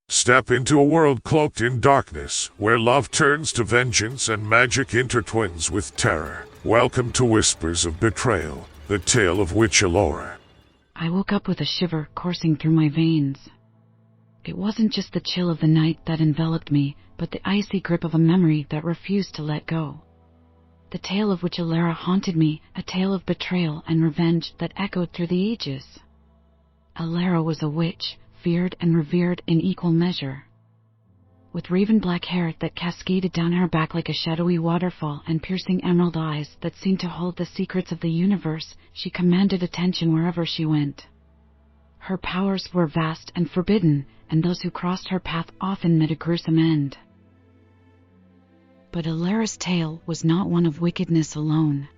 Step into a world cloaked in darkness, where love turns to vengeance and magic intertwines with terror. Welcome to Whispers of Betrayal, the tale of Witch Elara. I woke up with a shiver coursing through my veins. It wasn't just the chill of the night that enveloped me, but the icy grip of a memory that refused to let go. The tale of Witch Elara haunted me, a tale of betrayal and revenge that echoed through the ages. Elara was a witch, feared and revered in equal measure. With raven black hair that cascaded down her back like a shadowy waterfall and piercing emerald eyes that seemed to hold the secrets of the universe, she commanded attention wherever she went. Her powers were vast and forbidden, and those who crossed her path often met a gruesome end. But Elara's tale was not one of wickedness alone.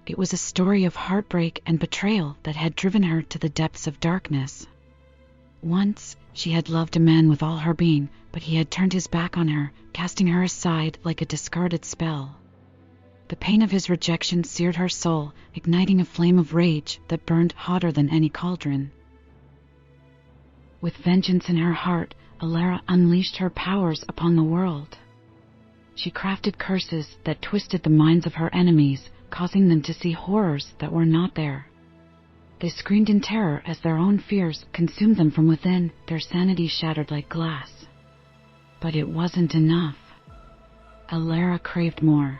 It was a story of heartbreak and betrayal that had driven her to the depths of darkness. Once, she had loved a man with all her being, but he had turned his back on her, casting her aside like a discarded spell. The pain of his rejection seared her soul, igniting a flame of rage that burned hotter than any cauldron. With vengeance in her heart, Elara unleashed her powers upon the world. She crafted curses that twisted the minds of her enemies, causing them to see horrors that were not there. They screamed in terror as their own fears consumed them from within, their sanity shattered like glass. But it wasn't enough. Elara craved more.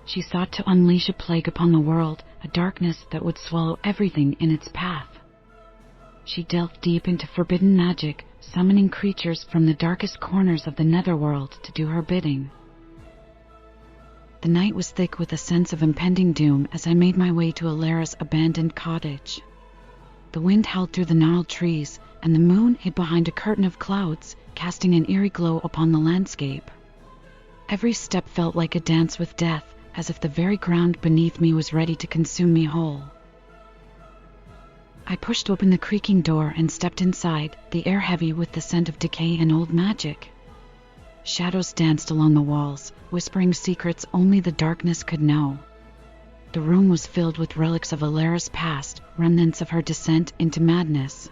She sought to unleash a plague upon the world, a darkness that would swallow everything in its path. She delved deep into forbidden magic, summoning creatures from the darkest corners of the netherworld to do her bidding. The night was thick with a sense of impending doom as I made my way to Elara's abandoned cottage. The wind howled through the gnarled trees, and the moon hid behind a curtain of clouds, casting an eerie glow upon the landscape. Every step felt like a dance with death, as if the very ground beneath me was ready to consume me whole. I pushed open the creaking door and stepped inside, the air heavy with the scent of decay and old magic. Shadows danced along the walls, whispering secrets only the darkness could know. The room was filled with relics of Elara's past, remnants of her descent into madness.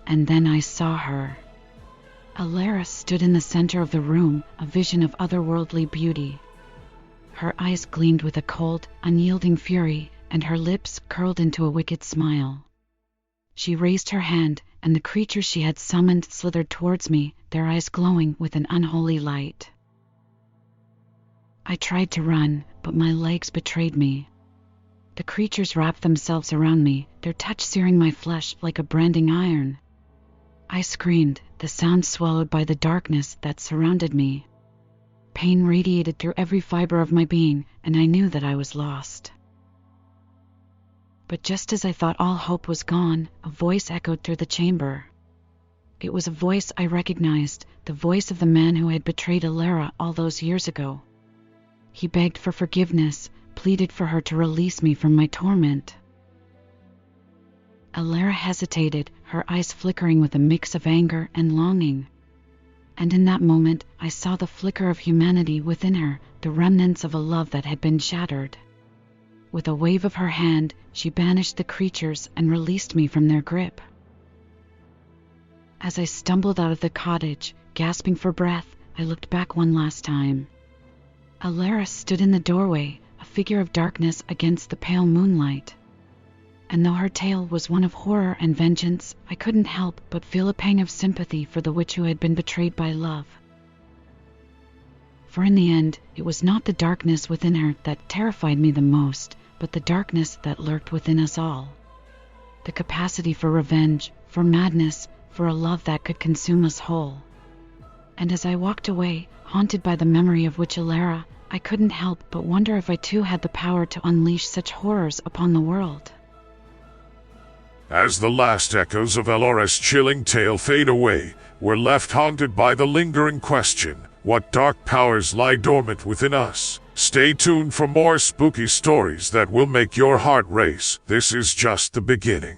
And then I saw her. Elara stood in the center of the room, a vision of otherworldly beauty. Her eyes gleamed with a cold, unyielding fury, and her lips curled into a wicked smile. She raised her hand, and the creatures she had summoned slithered towards me, their eyes glowing with an unholy light. I tried to run, but my legs betrayed me. The creatures wrapped themselves around me, their touch searing my flesh like a branding iron. I screamed, the sound swallowed by the darkness that surrounded me. Pain radiated through every fiber of my being, and I knew that I was lost. But just as I thought all hope was gone, a voice echoed through the chamber. It was a voice I recognized, the voice of the man who had betrayed Elara all those years ago. He begged for forgiveness, pleaded for her to release me from my torment. Elara hesitated, her eyes flickering with a mix of anger and longing. And in that moment, I saw the flicker of humanity within her, the remnants of a love that had been shattered. With a wave of her hand, she banished the creatures and released me from their grip. As I stumbled out of the cottage, gasping for breath, I looked back one last time. Elara stood in the doorway, a figure of darkness against the pale moonlight. And though her tale was one of horror and vengeance, I couldn't help but feel a pang of sympathy for the witch who had been betrayed by love. For in the end, it was not the darkness within her that terrified me the most, but the darkness that lurked within us all. The capacity for revenge, for madness, for a love that could consume us whole. And as I walked away, haunted by the memory of Witch Elara, I couldn't help but wonder if I too had the power to unleash such horrors upon the world. As the last echoes of Elara's chilling tale fade away, we're left haunted by the lingering question, what dark powers lie dormant within us? Stay tuned for more spooky stories that will make your heart race. This is just the beginning.